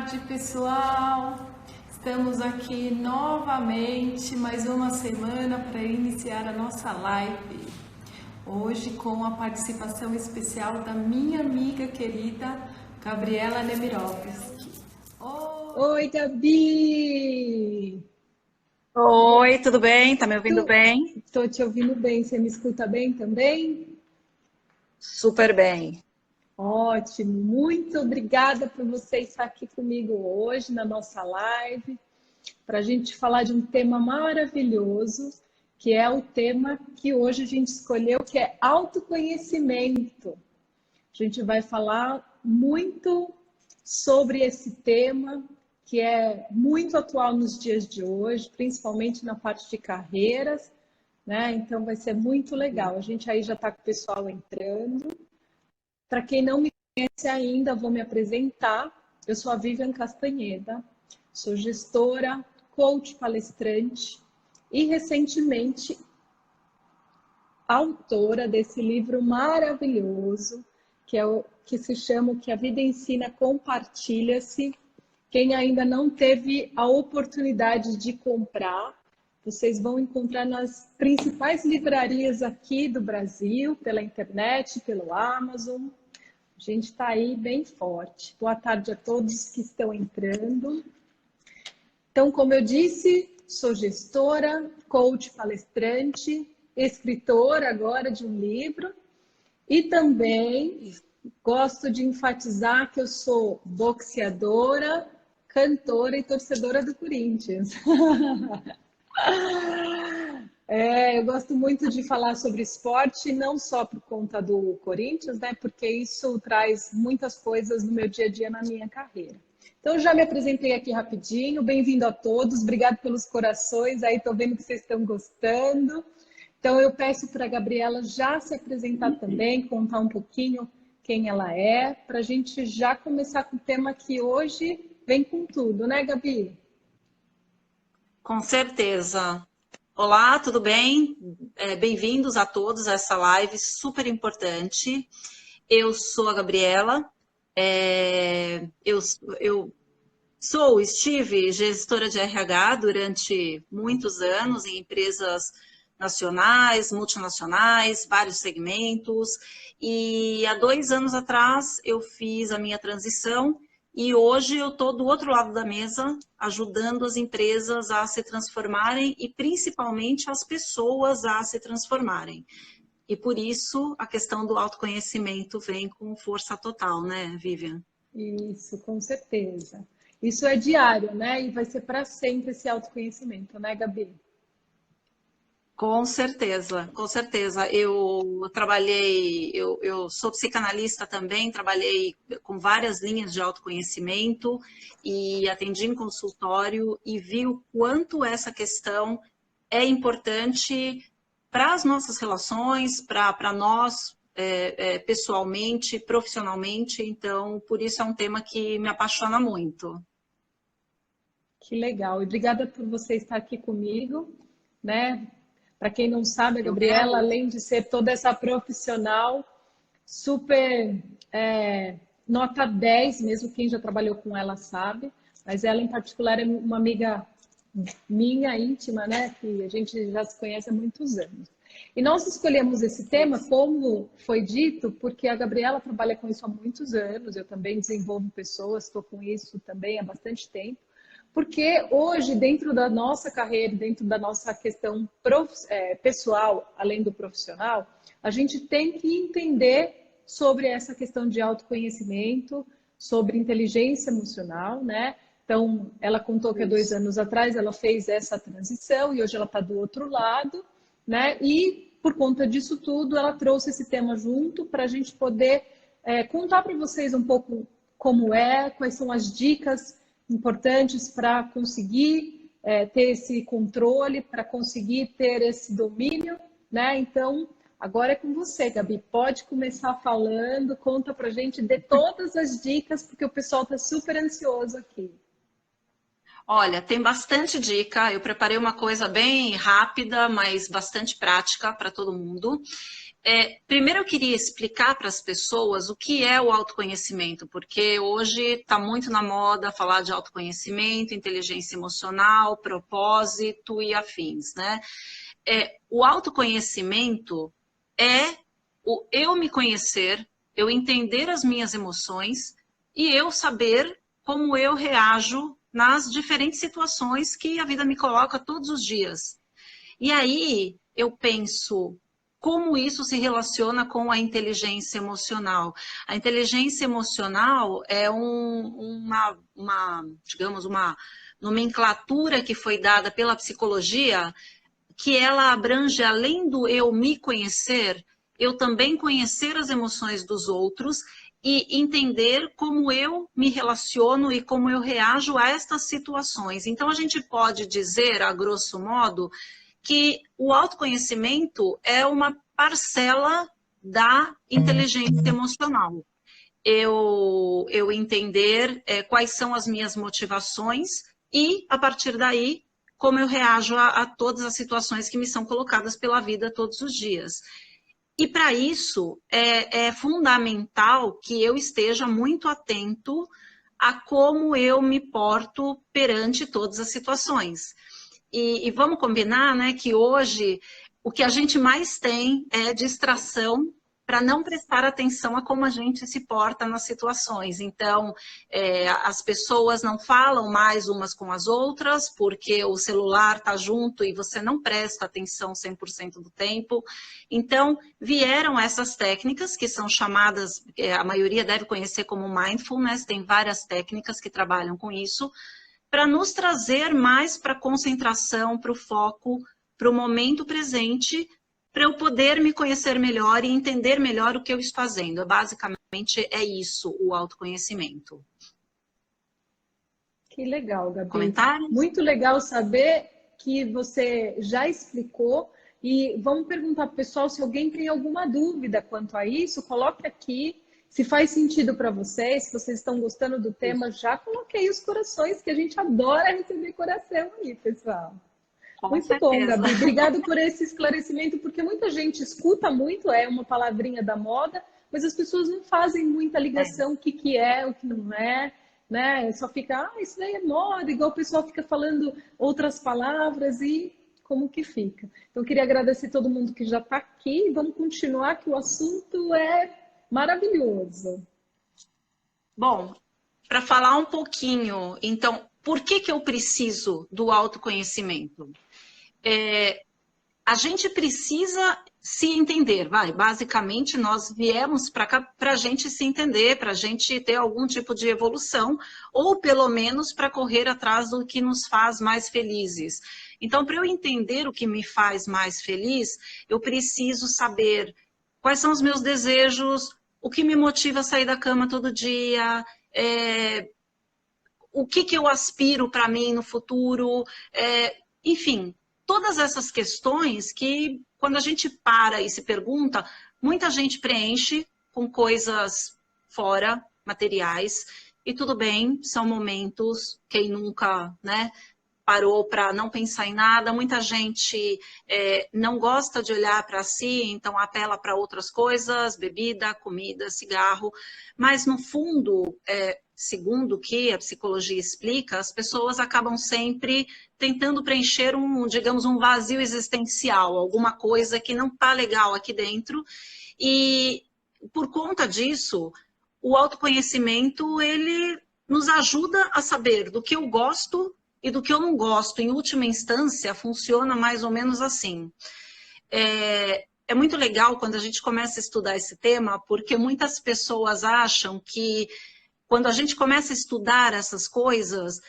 tarde, pessoal. Estamos aqui novamente, mais uma semana para iniciar a nossa live. Hoje com a participação especial da minha amiga querida, Gabriela Nemirovski. Oi, Gabi! Oi, tudo bem? Tá me ouvindo bem? Estou te ouvindo bem. Você me escuta bem também? Super bem. Ótimo! Muito obrigada por você estar aqui comigo hoje na nossa live, para a gente falar de um tema maravilhoso, que é o tema que hoje a gente escolheu, que é autoconhecimento. A gente vai falar muito sobre esse tema, que é muito atual nos dias de hoje, principalmente na parte de carreiras, né? Então vai ser muito legal. A gente aí já está com o pessoal entrando. Para quem não me conhece ainda, vou me apresentar. Eu sou a Vivian Castanheda, sou gestora, coach palestrante e recentemente autora desse livro maravilhoso, que é o que se chama O que a Vida Ensina, Compartilha-se. Quem ainda não teve a oportunidade de comprar, vocês vão encontrar nas principais livrarias aqui do Brasil, pela internet, pelo Amazon. A gente está aí bem forte. Boa tarde a todos que estão entrando. Então, como eu disse, sou gestora, coach palestrante, escritora agora de um livro e também gosto de enfatizar que eu sou boxeadora, cantora e torcedora do Corinthians. Eu gosto muito de falar sobre esporte, não só por conta do Corinthians, né? Porque isso traz muitas coisas no meu dia a dia na minha carreira. Então, já me apresentei aqui rapidinho. Bem-vindo a todos. Obrigado pelos corações. Aí, estou vendo que vocês estão gostando. Então, eu peço para a Gabriela já se apresentar também, contar um pouquinho quem ela é, para a gente já começar com o tema que hoje vem com tudo, né, Gabi? Com certeza. Olá, tudo bem? Bem-vindos a todos a essa live super importante. Eu sou a Gabriela, estive gestora de RH durante muitos anos em empresas nacionais, multinacionais, vários segmentos, e há 2 anos atrás eu fiz a minha transição e hoje eu estou do outro lado da mesa ajudando as empresas a se transformarem e principalmente as pessoas a se transformarem. E por isso a questão do autoconhecimento vem com força total, né, Vivian? Isso, com certeza. Isso é diário, né? E vai ser para sempre esse autoconhecimento, né, Gabi? Com certeza, com certeza. Eu trabalhei, eu sou psicanalista também, trabalhei com várias linhas de autoconhecimento e atendi em consultório e vi o quanto essa questão é importante para as nossas relações, para nós pessoalmente, profissionalmente. Então, por isso é um tema que me apaixona muito. Que legal. E obrigada por você estar aqui comigo, né? Para quem não sabe, a Gabriela, além de ser toda essa profissional, super nota 10, mesmo quem já trabalhou com ela sabe, mas ela em particular é uma amiga minha, íntima, né? Que a gente já se conhece há muitos anos. E nós escolhemos esse tema, como foi dito, porque a Gabriela trabalha com isso há muitos anos, eu também desenvolvo pessoas, estou com isso também há bastante tempo. Porque hoje, dentro da nossa carreira, dentro da nossa questão pessoal, além do profissional, a gente tem que entender sobre essa questão de autoconhecimento, sobre inteligência emocional, né? Então, ela contou que há 2 anos atrás ela fez essa transição e hoje ela está do outro lado, né? E por conta disso tudo, ela trouxe esse tema junto para a gente poder contar para vocês um pouco como é, quais são as dicas importantes para conseguir ter esse controle, para conseguir ter esse domínio, né? Então, agora é com você, Gabi. Pode começar falando, conta pra gente, dê todas as dicas, porque o pessoal está super ansioso aqui. Olha, tem bastante dica. Eu preparei uma coisa bem rápida, mas bastante prática para todo mundo. Primeiro eu queria explicar para as pessoas o que é o autoconhecimento, porque hoje está muito na moda falar de autoconhecimento, inteligência emocional, propósito e afins, né? O autoconhecimento é o eu me conhecer, eu entender as minhas emoções e eu saber como eu reajo nas diferentes situações que a vida me coloca todos os dias. E aí eu penso como isso se relaciona com a inteligência emocional. A inteligência emocional é digamos, uma nomenclatura que foi dada pela psicologia, que ela abrange, além do eu me conhecer, eu também conhecer as emoções dos outros e entender como eu me relaciono e como eu reajo a estas situações. Então, a gente pode dizer, a grosso modo, que o autoconhecimento é uma parcela da inteligência emocional. Eu entender quais são as minhas motivações e, a partir daí, como eu reajo a todas as situações que me são colocadas pela vida todos os dias. E para isso é fundamental que eu esteja muito atento a como eu me porto perante todas as situações. E vamos combinar, né, que hoje o que a gente mais tem é distração para não prestar atenção a como a gente se porta nas situações. Então, as pessoas não falam mais umas com as outras, porque o celular está junto e você não presta atenção 100% do tempo. Então, vieram essas técnicas que são chamadas, a maioria deve conhecer como mindfulness, tem várias técnicas que trabalham com isso, para nos trazer mais para a concentração, para o foco, para o momento presente, para eu poder me conhecer melhor e entender melhor o que eu estou fazendo. Basicamente é isso, o autoconhecimento. Que legal, Gabi. Comentários? Muito legal saber que você já explicou. E vamos perguntar para o pessoal se alguém tem alguma dúvida quanto a isso, coloque aqui. Se faz sentido para vocês, se vocês estão gostando do tema, já coloquei os corações, que a gente adora receber coração aí, pessoal. Muito bom, Gabi. Obrigado por esse esclarecimento, porque muita gente escuta muito, é uma palavrinha da moda, mas as pessoas não fazem muita ligação, o que é, o que não é, né? Só fica, isso daí é moda, igual o pessoal fica falando outras palavras e como que fica. Então, eu queria agradecer todo mundo que já está aqui. Vamos continuar, que o assunto é maravilhoso. Bom, para falar um pouquinho, então, por que eu preciso do autoconhecimento? A gente precisa se entender, basicamente nós viemos para cá para a gente se entender, para a gente ter algum tipo de evolução, ou pelo menos para correr atrás do que nos faz mais felizes. Então, para eu entender o que me faz mais feliz, eu preciso saber quais são os meus desejos, o que me motiva a sair da cama todo dia, o que eu aspiro para mim no futuro, enfim, todas essas questões que, quando a gente para e se pergunta, muita gente preenche com coisas fora, materiais, e tudo bem, são momentos, quem nunca, né, parou para não pensar em nada, muita gente não gosta de olhar para si, então apela para outras coisas, bebida, comida, cigarro, mas no fundo, segundo o que a psicologia explica, as pessoas acabam sempre tentando preencher digamos, um vazio existencial, alguma coisa que não está legal aqui dentro, e por conta disso, o autoconhecimento, ele nos ajuda a saber do que eu gosto e do que eu não gosto. Em última instância, funciona mais ou menos assim. É muito legal quando a gente começa a estudar esse tema, porque muitas pessoas acham que quando a gente começa a estudar essas coisas,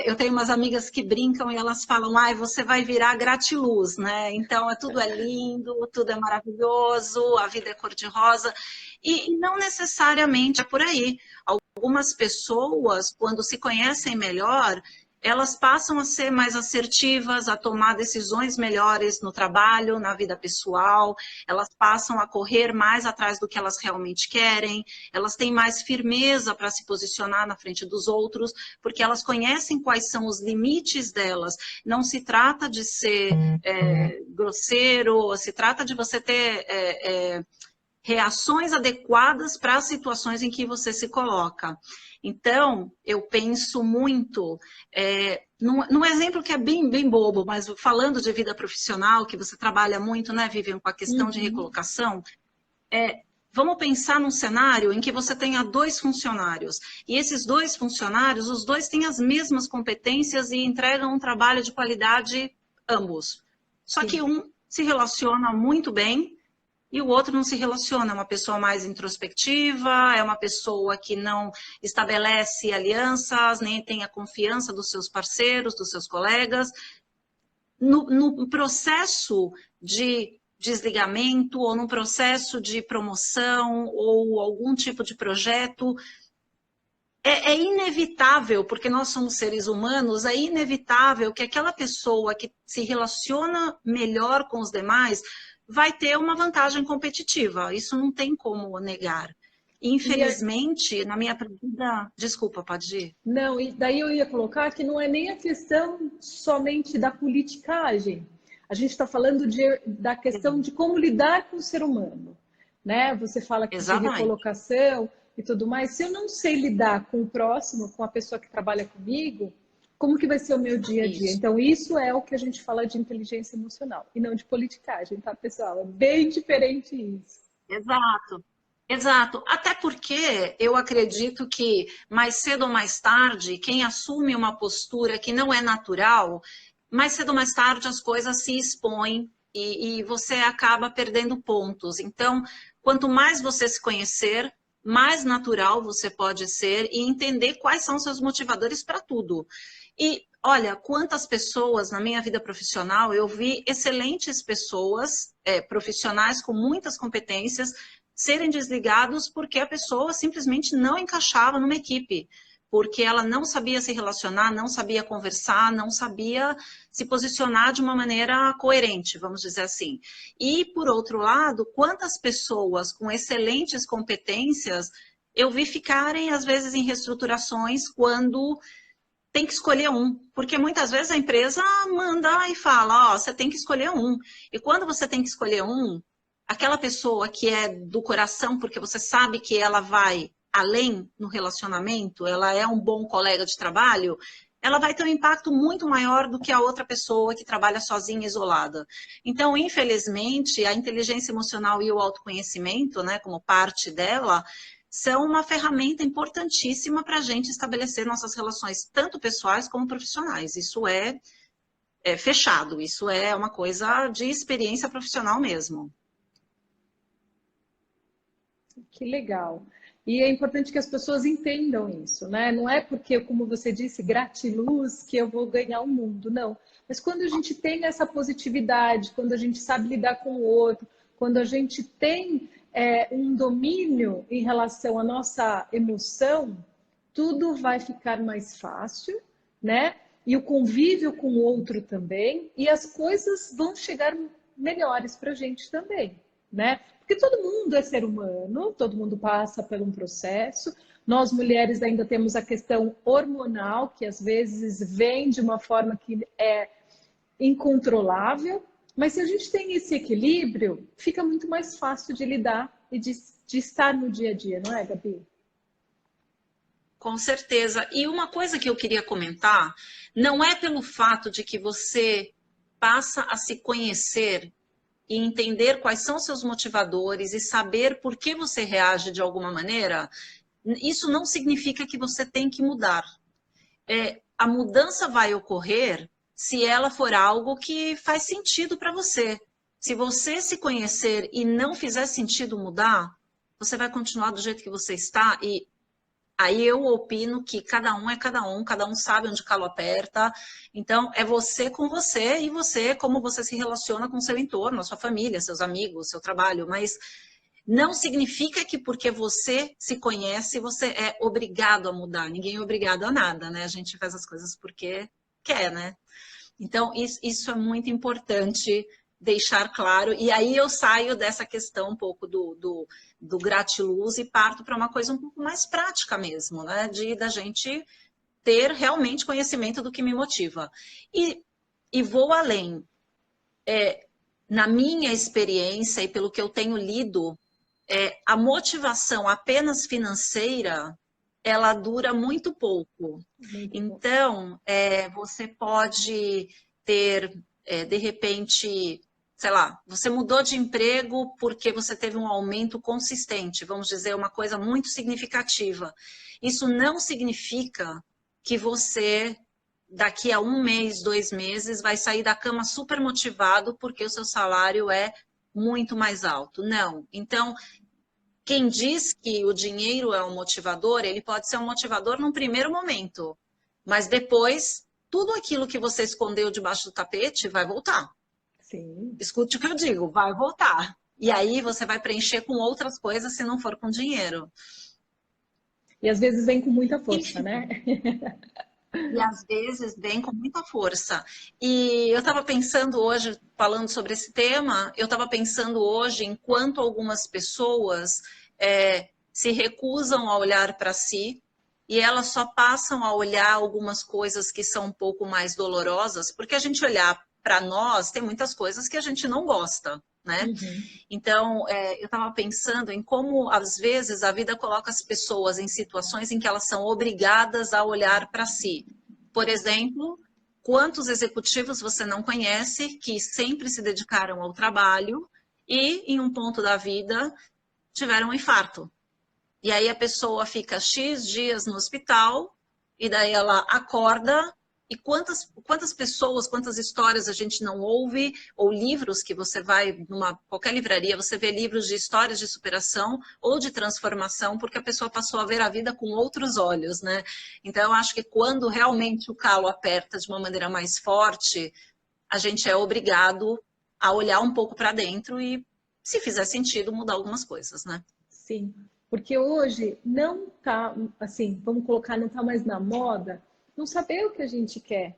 eu tenho umas amigas que brincam e elas falam, você vai virar gratiluz, né? Então, tudo é lindo, tudo é maravilhoso, a vida é cor-de-rosa. E não necessariamente é por aí. Algumas pessoas, quando se conhecem melhor, elas passam a ser mais assertivas, a tomar decisões melhores no trabalho, na vida pessoal, elas passam a correr mais atrás do que elas realmente querem, elas têm mais firmeza para se posicionar na frente dos outros, porque elas conhecem quais são os limites delas. Não se trata de ser grosseiro, se trata de você ter reações adequadas para as situações em que você se coloca. Então, eu penso muito, num exemplo que é bem bobo, mas falando de vida profissional, que você trabalha muito, né, Vivian, com a questão de recolocação, vamos pensar num cenário em que você tenha 2 funcionários, e esses 2 funcionários, os 2 têm as mesmas competências e entregam um trabalho de qualidade ambos. Só que um se relaciona muito bem, e o outro não se relaciona, é uma pessoa mais introspectiva, é uma pessoa que não estabelece alianças, nem tem a confiança dos seus parceiros, dos seus colegas. No processo de desligamento, ou no processo de promoção, ou algum tipo de projeto, é inevitável, porque nós somos seres humanos, é inevitável que aquela pessoa que se relaciona melhor com os demais vai ter uma vantagem competitiva. Isso não tem como negar. Infelizmente, na minha vida... Desculpa, pode ir? Não, e daí eu ia colocar que não é nem a questão somente da politicagem. A gente está falando da questão de como lidar com o ser humano, né? Você fala que de recolocação e tudo mais. Se eu não sei lidar com o próximo, com a pessoa que trabalha comigo, como que vai ser o meu dia a dia? Então, isso é o que a gente fala de inteligência emocional, e não de politicagem, tá, pessoal? É bem diferente isso. Exato. Até porque eu acredito que, mais cedo ou mais tarde, quem assume uma postura que não é natural, mais cedo ou mais tarde as coisas se expõem e você acaba perdendo pontos. Então, quanto mais você se conhecer, mais natural você pode ser e entender quais são seus motivadores para tudo. E olha, quantas pessoas na minha vida profissional, eu vi excelentes pessoas, profissionais com muitas competências, serem desligados porque a pessoa simplesmente não encaixava numa equipe, porque ela não sabia se relacionar, não sabia conversar, não sabia se posicionar de uma maneira coerente, vamos dizer assim. E, por outro lado, quantas pessoas com excelentes competências eu vi ficarem, às vezes, em reestruturações quando tem que escolher um, porque muitas vezes a empresa manda e fala, ó, você tem que escolher um. E quando você tem que escolher um, aquela pessoa que é do coração, porque você sabe que ela vai além no relacionamento, ela é um bom colega de trabalho, ela vai ter um impacto muito maior do que a outra pessoa que trabalha sozinha, isolada. Então, infelizmente, a inteligência emocional e o autoconhecimento, né, como parte dela, são uma ferramenta importantíssima para a gente estabelecer nossas relações, tanto pessoais como profissionais. Isso é fechado, isso é uma coisa de experiência profissional mesmo. Que legal. E é importante que as pessoas entendam isso, né? Não é porque, como você disse, gratiluz que eu vou ganhar o mundo, não. Mas quando a gente tem essa positividade, quando a gente sabe lidar com o outro, quando a gente tem um domínio em relação à nossa emoção, tudo vai ficar mais fácil, né? E o convívio com o outro também, e as coisas vão chegar melhores para a gente também, né? Porque todo mundo é ser humano, todo mundo passa por um processo. Nós, mulheres, ainda temos a questão hormonal, que às vezes vem de uma forma que é incontrolável. Mas se a gente tem esse equilíbrio, fica muito mais fácil de lidar e de estar no dia a dia, não é, Gabi? Com certeza. E uma coisa que eu queria comentar, não é pelo fato de que você passa a se conhecer e entender quais são seus motivadores e saber por que você reage de alguma maneira, isso não significa que você tem que mudar. A mudança vai ocorrer se ela for algo que faz sentido para você. Se você se conhecer e não fizer sentido mudar, você vai continuar do jeito que você está e aí eu opino que cada um sabe onde o calo aperta. Então, é você com você e você como você se relaciona com o seu entorno, a sua família, seus amigos, seu trabalho. Mas Não significa que porque você se conhece, você é obrigado a mudar. Ninguém é obrigado a nada, né? A gente faz as coisas porque quer, né? Então, isso é muito importante deixar claro. E aí eu saio dessa questão um pouco do gratiluz e parto para uma coisa um pouco mais prática mesmo, né? Da gente ter realmente conhecimento do que me motiva. E vou além. Na minha experiência e pelo que eu tenho lido, a motivação apenas financeira, ela dura muito pouco. Então, você pode ter, de repente, sei lá, você mudou de emprego porque você teve um aumento consistente, vamos dizer, uma coisa muito significativa. Isso não significa que você, daqui a 1 mês, 2 meses, vai sair da cama super motivado porque o seu salário é muito mais alto. Não. Então, quem diz que o dinheiro é um motivador, ele pode ser um motivador num primeiro momento, mas depois, tudo aquilo que você escondeu debaixo do tapete vai voltar. Sim. Escute o que eu digo, vai voltar. E aí você vai preencher com outras coisas se não for com dinheiro. E às vezes vem com muita força, né? E às vezes vem com muita força. E eu estava pensando hoje, falando sobre esse tema, eu estava pensando hoje em quanto algumas pessoas se recusam a olhar para si e elas só passam a olhar algumas coisas que são um pouco mais dolorosas, porque a gente olhar para nós, tem muitas coisas que a gente não gosta, né? Uhum. Então, eu estava pensando em como, às vezes, a vida coloca as pessoas em situações em que elas são obrigadas a olhar para si. Por exemplo, quantos executivos você não conhece que sempre se dedicaram ao trabalho e, em um ponto da vida, tiveram um infarto? E aí a pessoa fica X dias no hospital, e daí ela acorda, e quantas pessoas, quantas histórias a gente não ouve, ou livros que você vai numa qualquer livraria, você vê livros de histórias de superação ou de transformação, porque a pessoa passou a ver a vida com outros olhos, né? Então, eu acho que quando realmente o calo aperta de uma maneira mais forte, a gente é obrigado a olhar um pouco para dentro e, se fizer sentido, mudar algumas coisas, né? Sim, porque hoje não tá, assim, vamos colocar, não tá mais na moda não saber o que a gente quer.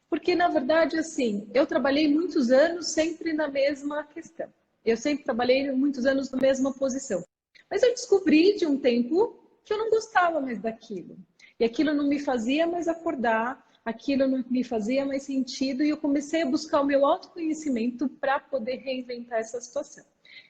Porque, na verdade, assim, eu trabalhei muitos anos sempre na mesma questão. Eu sempre trabalhei muitos anos na mesma posição. Mas eu descobri de um tempo que eu não gostava mais daquilo. E aquilo não me fazia mais acordar, aquilo não me fazia mais sentido, e eu comecei a buscar o meu autoconhecimento para poder reinventar essa situação.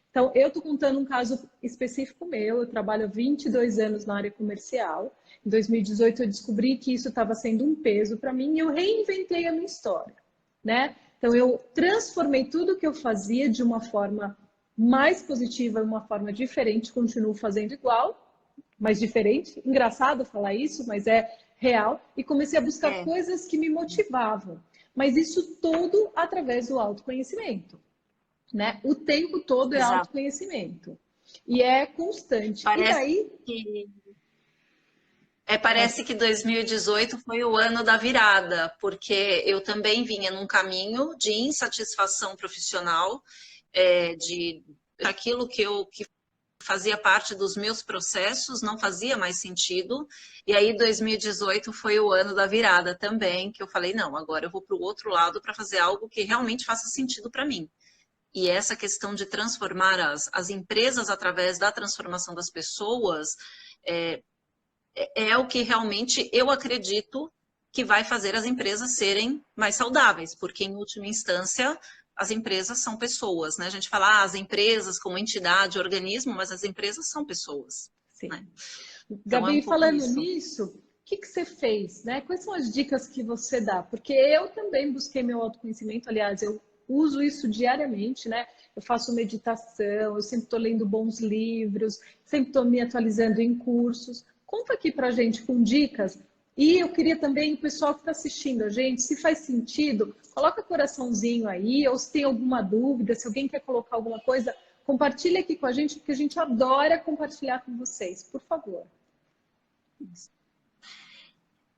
Então, eu estou contando um caso específico meu. Eu trabalho há 22 anos na área comercial. Em 2018, eu descobri que isso estava sendo um peso para mim e eu reinventei a minha história, né? Então, eu transformei tudo que eu fazia de uma forma mais positiva, uma forma diferente. Continuo fazendo igual, mas diferente. Engraçado falar isso, mas é real. E comecei a buscar coisas que me motivavam. Mas isso tudo através do autoconhecimento. Né? O tempo todo é Exato. Autoconhecimento. E é constante. Parece que 2018 foi o ano da virada, porque eu também vinha num caminho de insatisfação profissional, de aquilo que fazia parte dos meus processos não fazia mais sentido. E aí 2018 foi o ano da virada também, que eu falei, não, agora eu vou para o outro lado para fazer algo que realmente faça sentido para mim. E essa questão de transformar as empresas através da transformação das pessoas é o que realmente eu acredito que vai fazer as empresas serem mais saudáveis, porque em última instância as empresas são pessoas, né? A gente fala as empresas como entidade, organismo, mas as empresas são pessoas. Sim. Né? Então, Gabi, falando nisso, o que você fez, né? Quais são as dicas que você dá? Porque eu também busquei meu autoconhecimento, aliás, eu uso isso diariamente, né? Eu faço meditação, eu sempre estou lendo bons livros, sempre estou me atualizando em cursos. Conta aqui pra gente com dicas. E eu queria também, o pessoal que está assistindo a gente, se faz sentido, coloca coraçãozinho aí, ou se tem alguma dúvida, se alguém quer colocar alguma coisa, compartilha aqui com a gente, porque a gente adora compartilhar com vocês. Por favor.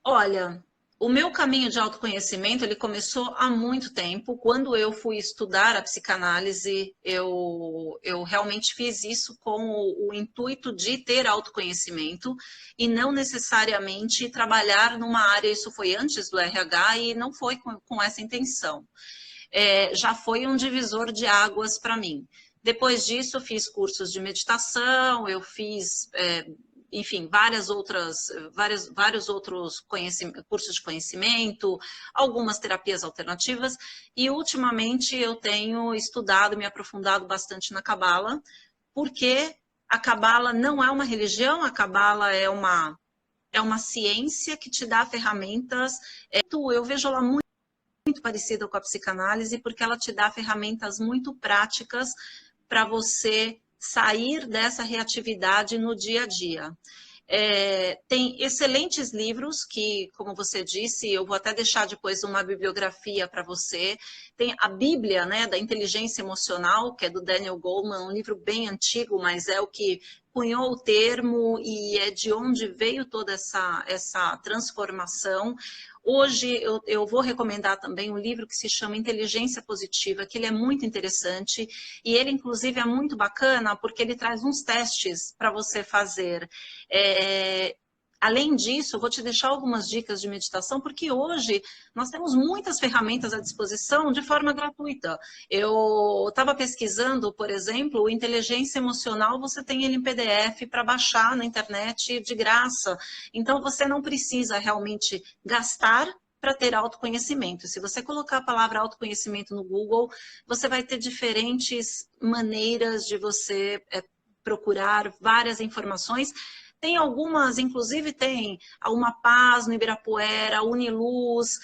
Olha, O meu caminho de autoconhecimento, ele começou há muito tempo. Quando eu fui estudar a psicanálise, eu realmente fiz isso com o intuito de ter autoconhecimento e não necessariamente trabalhar numa área. Isso foi antes do RH e não foi com essa intenção. Já foi um divisor de águas para mim. Depois disso, eu fiz cursos de meditação, eu fiz... enfim, vários outros cursos de conhecimento, algumas terapias alternativas, e ultimamente eu tenho estudado, me aprofundado bastante na Cabala, porque a Cabala não é uma religião, a Cabala é uma ciência que te dá ferramentas. Eu vejo ela muito parecida com a psicanálise, porque ela te dá ferramentas muito práticas para você sair dessa reatividade no dia a dia. Tem excelentes livros que, como você disse, eu vou até deixar depois uma bibliografia para você. Tem a Bíblia, né, da Inteligência Emocional, que é do Daniel Goleman, um livro bem antigo, mas é o que cunhou o termo e é de onde veio toda essa transformação. Hoje eu vou recomendar também um livro que se chama Inteligência Positiva, que ele é muito interessante e ele, inclusive, é muito bacana porque ele traz uns testes para você fazer. Além disso, eu vou te deixar algumas dicas de meditação, porque hoje nós temos muitas ferramentas à disposição de forma gratuita. Eu estava pesquisando, por exemplo, o Inteligência Emocional, você tem ele em PDF para baixar na internet de graça. Então, você não precisa realmente gastar para ter autoconhecimento. Se você colocar a palavra autoconhecimento no Google, você vai ter diferentes maneiras de você procurar várias informações. Tem algumas, inclusive tem a Uma Paz no Ibirapuera, a Uniluz,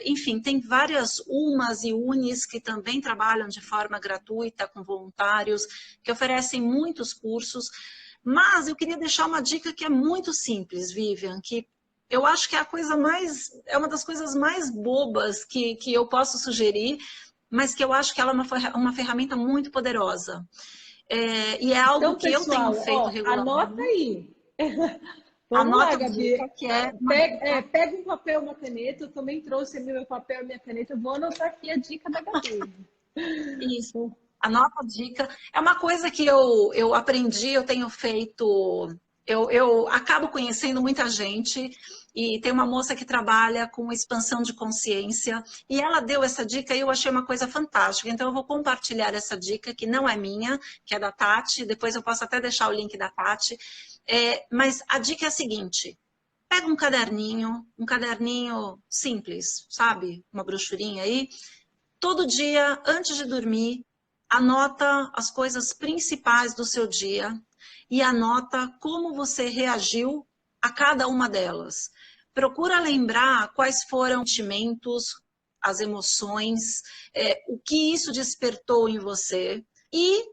enfim, tem várias UMAs e UNIs que também trabalham de forma gratuita com voluntários, que oferecem muitos cursos. Mas eu queria deixar uma dica que é muito simples, Vivian, que eu acho que é uma das coisas mais bobas que eu posso sugerir, mas que eu acho que ela é uma ferramenta muito poderosa. E é algo Então, que eu tenho feito regularmente. Anota aí. Vamos lá, Anota a Gabi. dica, que é Pega um papel e uma caneta. Eu também trouxe meu papel e minha caneta. Eu vou anotar aqui a dica da Gabi. Isso. Anota a dica. É uma coisa que eu aprendi, eu tenho feito. Eu acabo conhecendo muita gente e tem uma moça que trabalha com expansão de consciência e ela deu essa dica e eu achei uma coisa fantástica. Então eu vou compartilhar essa dica, que não é minha, que é da Tati. Depois eu posso até deixar o link da Tati. Mas a dica é a seguinte: pega um caderninho simples, sabe? Uma brochurinha aí. Todo dia, antes de dormir, anota as coisas principais do seu dia e anota como você reagiu a cada uma delas. Procura lembrar quais foram os sentimentos, as emoções, o que isso despertou em você e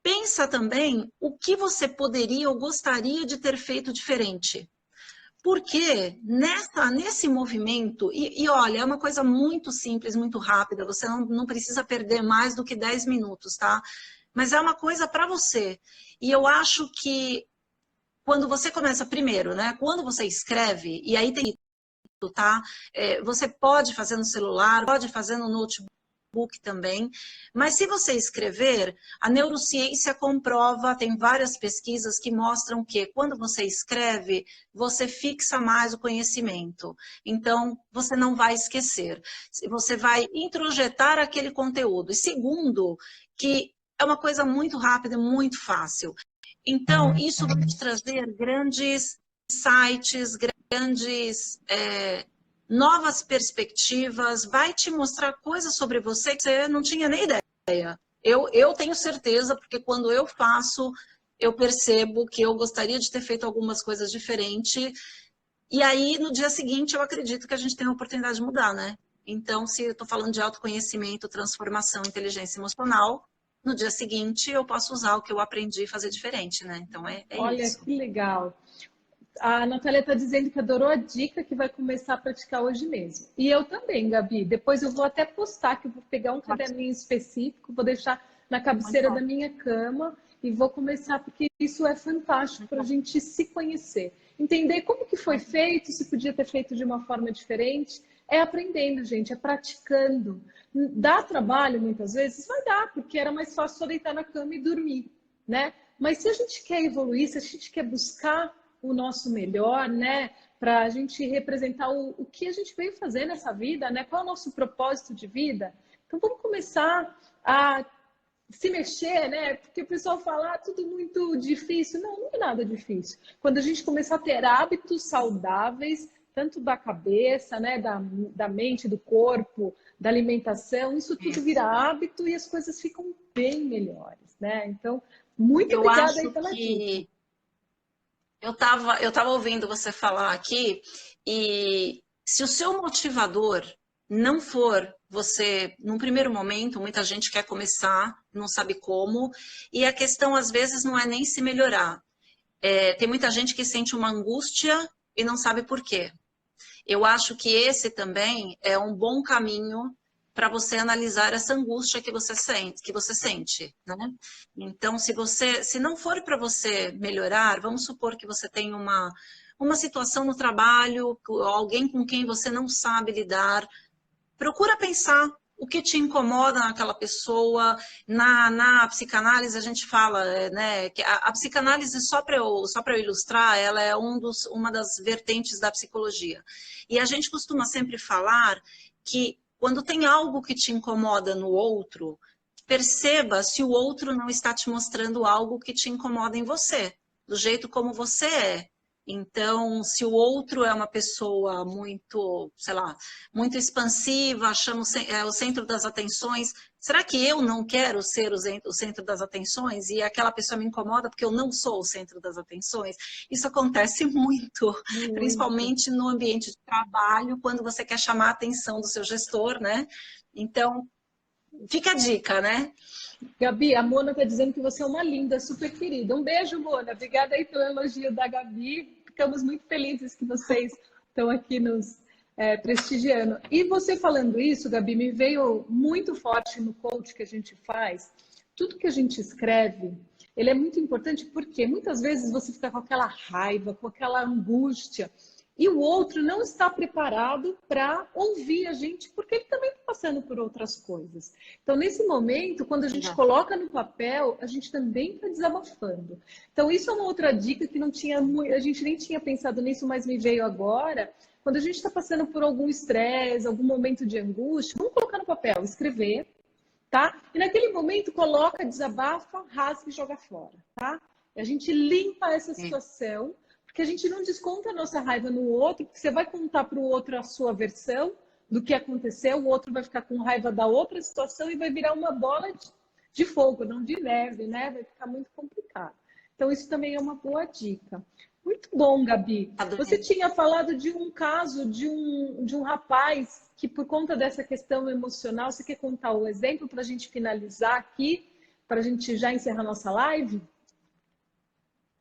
pensa também o que você poderia ou gostaria de ter feito diferente. Porque nesse movimento, e olha, é uma coisa muito simples, muito rápida, você não precisa perder mais do que 10 minutos, tá? Mas é uma coisa para você. E eu acho que quando você começa primeiro, né? Quando você escreve, e aí tem, tá? Você pode fazer no celular, pode fazer no notebook também, mas se você escrever, a neurociência comprova, tem várias pesquisas que mostram que quando você escreve, você fixa mais o conhecimento. Então, você não vai esquecer. Você vai introjetar aquele conteúdo. E segundo, que é uma coisa muito rápida, muito fácil. Então, isso vai te trazer grandes insights, grandes novas perspectivas, vai te mostrar coisas sobre você que você não tinha nem ideia. Eu tenho certeza, porque quando eu faço, eu percebo que eu gostaria de ter feito algumas coisas diferentes, e aí no dia seguinte eu acredito que a gente tem a oportunidade de mudar, né? Então, se eu estou falando de autoconhecimento, transformação, inteligência emocional, no dia seguinte eu posso usar o que eu aprendi e fazer diferente, né? Então Olha, isso. que legal. A Natália está dizendo que adorou a dica, que vai começar a praticar hoje mesmo. E eu também, Gabi. Depois eu vou até postar, que eu vou pegar um caderninho específico, vou deixar na cabeceira da minha cama e vou começar, porque isso é fantástico para a gente se conhecer. entender como que foi feito, se podia ter feito de uma forma diferente. É aprendendo, gente, é praticando. Dá trabalho muitas vezes? Vai dar, porque era mais fácil só deitar na cama e dormir, né? Mas se a gente quer evoluir, se a gente quer buscar o nosso melhor, né? Para a gente representar o que a gente veio fazer nessa vida, né? Qual é o nosso propósito de vida? Então vamos começar a se mexer, né? Porque o pessoal fala, tudo muito difícil. Não, não é nada difícil. Quando a gente começar a ter hábitos saudáveis, tanto da cabeça, né? Da mente, do corpo, da alimentação, isso tudo vira hábito e as coisas ficam bem melhores, né? Então, muito Eu obrigada aí acho pela dica. que eu tava ouvindo você falar aqui, e se o seu motivador não for você, num primeiro momento, muita gente quer começar, não sabe como, e a questão às vezes não é nem se melhorar. Tem muita gente que sente uma angústia e não sabe por quê. Eu acho que esse também é um bom caminho para você analisar essa angústia que você sente, né? Então, se não for para você melhorar, vamos supor que você tem uma situação no trabalho, alguém com quem você não sabe lidar, procura pensar o que te incomoda naquela pessoa. Na psicanálise a gente fala, né, que a psicanálise, só para eu ilustrar, ela é uma das vertentes da psicologia. E a gente costuma sempre falar que quando tem algo que te incomoda no outro, perceba se o outro não está te mostrando algo que te incomoda em você, do jeito como você é. Então, se o outro é uma pessoa muito, sei lá, muito expansiva, chama o centro das atenções, será que eu não quero ser o centro das atenções e aquela pessoa me incomoda porque eu não sou o centro das atenções? Isso acontece muito, Muito. principalmente no ambiente de trabalho, quando você quer chamar a atenção do seu gestor, né? Então, fica a dica, né? Gabi, a Mona está dizendo que você é uma linda, super querida. Um beijo, Mona. Obrigada aí pelo elogio da Gabi. Ficamos muito felizes que vocês estão aqui nos prestigiando. E você falando isso, Gabi, me veio muito forte no coach que a gente faz. Tudo que a gente escreve, ele é muito importante porque muitas vezes você fica com aquela raiva, com aquela angústia, e o outro não está preparado para ouvir a gente, porque ele também está passando por outras coisas. Então, nesse momento, quando a gente coloca no papel, a gente também está desabafando. Então, isso é uma outra dica que não tinha, a gente nem tinha pensado nisso, mas me veio agora. Quando a gente está passando por algum estresse, algum momento de angústia, vamos colocar no papel, escrever, tá? E naquele momento, coloca, desabafa, rasga e joga fora, tá? E a gente limpa essa situação, porque a gente não desconta a nossa raiva no outro, porque você vai contar para o outro a sua versão do que aconteceu, o outro vai ficar com raiva da outra situação e vai virar uma bola de fogo, não de neve, né? Vai ficar muito complicado. Então, isso também é uma boa dica. Muito bom, Gabi. Você tinha falado de um caso de um rapaz que, por conta dessa questão emocional, você quer contar o exemplo para a gente finalizar aqui, para a gente já encerrar nossa live?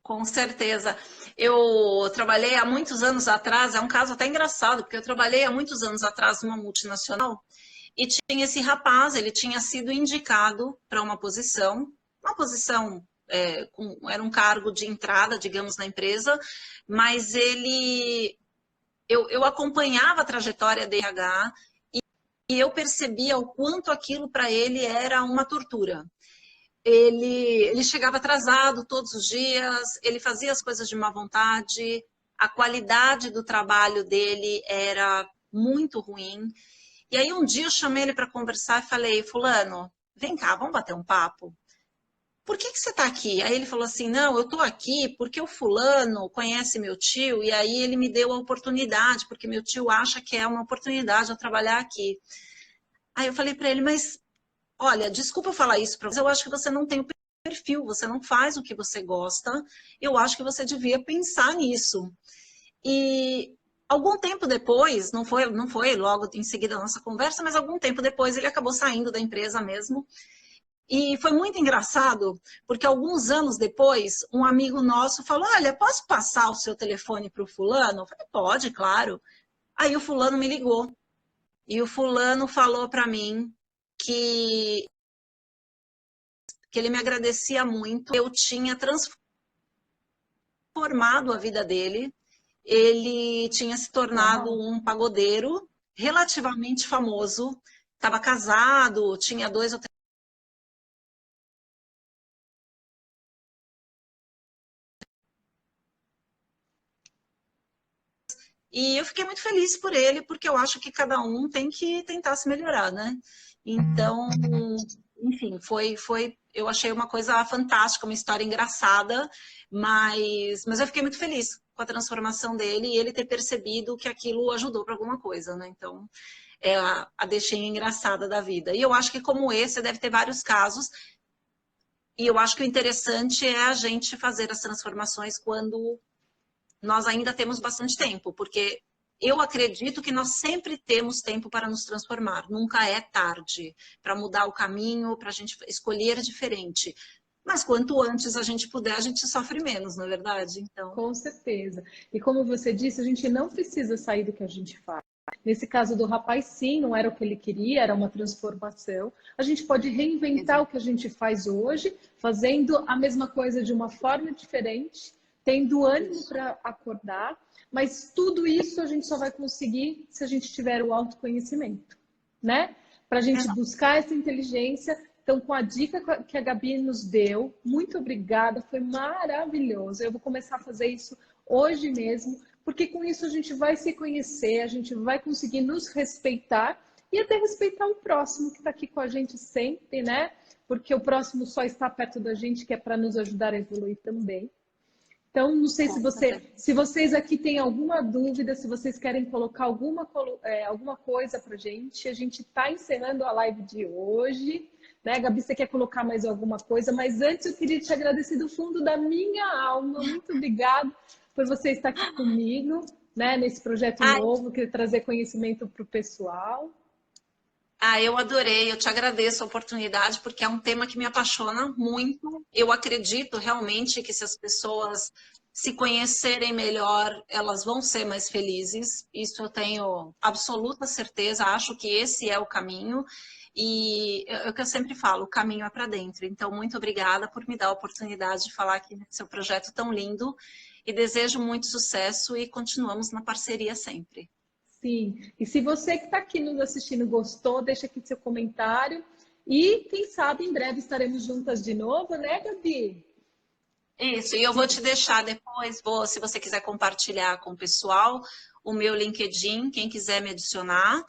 Com certeza. Eu trabalhei há muitos anos atrás, é um caso até engraçado, porque eu trabalhei há muitos anos atrás numa multinacional e tinha esse rapaz, ele tinha sido indicado para uma posição era um cargo de entrada, digamos, na empresa, mas eu acompanhava a trajetória do RH e eu percebia o quanto aquilo para ele era uma tortura. Ele chegava atrasado todos os dias, ele fazia as coisas de má vontade, a qualidade do trabalho dele era muito ruim. E aí um dia eu chamei ele para conversar e falei, fulano, vem cá, vamos bater um papo? Por que você está aqui? Aí ele falou assim, não, eu estou aqui porque o fulano conhece meu tio e aí ele me deu a oportunidade, porque meu tio acha que é uma oportunidade eu trabalhar aqui. Aí eu falei para ele, mas olha, desculpa eu falar isso para você, eu acho que você não tem o perfil, você não faz o que você gosta, eu acho que você devia pensar nisso. E algum tempo depois, não foi logo em seguida a nossa conversa, mas algum tempo depois ele acabou saindo da empresa mesmo. E foi muito engraçado, porque alguns anos depois, um amigo nosso falou, olha, posso passar o seu telefone para o fulano? Eu falei, pode, claro. Aí o fulano me ligou. E o fulano falou para mim que ele me agradecia muito. Eu tinha transformado a vida dele ele tinha se tornado Uau. um pagodeiro relativamente famoso, estava casado, tinha 2 ou 3. E eu fiquei muito feliz por ele, porque eu acho que cada um tem que tentar se melhorar, né? Então, enfim, eu achei uma coisa fantástica, uma história engraçada, mas eu fiquei muito feliz com a transformação dele e ele ter percebido que aquilo ajudou para alguma coisa, né? Então, é a deixinha engraçada da vida. E eu acho que como esse, deve ter vários casos, e eu acho que o interessante é a gente fazer as transformações quando nós ainda temos bastante tempo, porque eu acredito que nós sempre temos tempo para nos transformar, nunca é tarde para mudar o caminho, para a gente escolher diferente. Mas quanto antes a gente puder, a gente sofre menos, não é verdade? Então, Com certeza. E como você disse, a gente não precisa sair do que a gente faz. Nesse caso do rapaz, sim, não era o que ele queria, era uma transformação. A gente pode reinventar o que a gente faz hoje, fazendo a mesma coisa de uma forma diferente, tendo ânimo para acordar, mas tudo isso a gente só vai conseguir se a gente tiver o autoconhecimento, né? Para a gente buscar essa inteligência. Então, com a dica que a Gabi nos deu, muito obrigada, foi maravilhoso. Eu vou começar a fazer isso hoje mesmo, porque com isso a gente vai se conhecer, a gente vai conseguir nos respeitar e até respeitar o próximo que está aqui com a gente sempre, né? Porque o próximo só está perto da gente, que é para nos ajudar a evoluir também. Então, não sei se vocês aqui têm alguma dúvida, se vocês querem colocar alguma coisa para a gente está encerrando a live de hoje. Né, Gabi, você quer colocar mais alguma coisa? Mas antes eu queria te agradecer do fundo da minha alma. Muito obrigada por você estar aqui comigo, né, nesse projeto novo, que é trazer conhecimento para o pessoal. eu adorei, eu te agradeço a oportunidade, porque é um tema que me apaixona muito. Eu acredito realmente que se as pessoas se conhecerem melhor, elas vão ser mais felizes. Isso eu tenho absoluta certeza, acho que esse é o caminho. E é o que eu sempre falo, o caminho é para dentro. Então, muito obrigada por me dar a oportunidade de falar aqui nesse seu projeto tão lindo. E desejo muito sucesso e continuamos na parceria sempre. Sim, e se você que está aqui nos assistindo gostou, deixa aqui seu comentário. E quem sabe em breve estaremos juntas de novo, né, Gabi? Isso, e eu vou te deixar depois, se você quiser compartilhar com o pessoal, o meu LinkedIn, quem quiser me adicionar,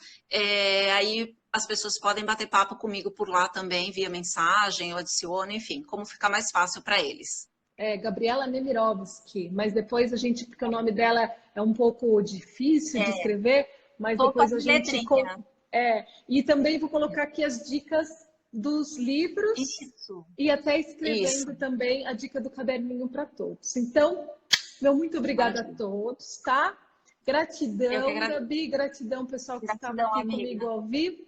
aí as pessoas podem bater papo comigo por lá também, via mensagem, eu adiciono, enfim, como ficar mais fácil para eles. É Gabriela Nemirovski, mas depois a gente, porque o nome dela é um pouco difícil de escrever, mas Sopa depois a de gente... letrinha. E também vou colocar aqui as dicas dos livros Isso. e até escrevendo também a dica do caderninho para todos. Então, meu muito obrigada a todos, tá? Gratidão, Gabi, gratidão, pessoal que estava aqui comigo ao vivo.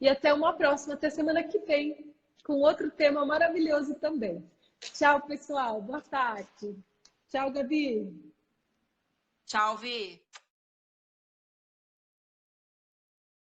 E até uma próxima, até semana que vem, com outro tema maravilhoso também. Tchau, pessoal. Boa tarde. Tchau, Gabi. Tchau, Vi.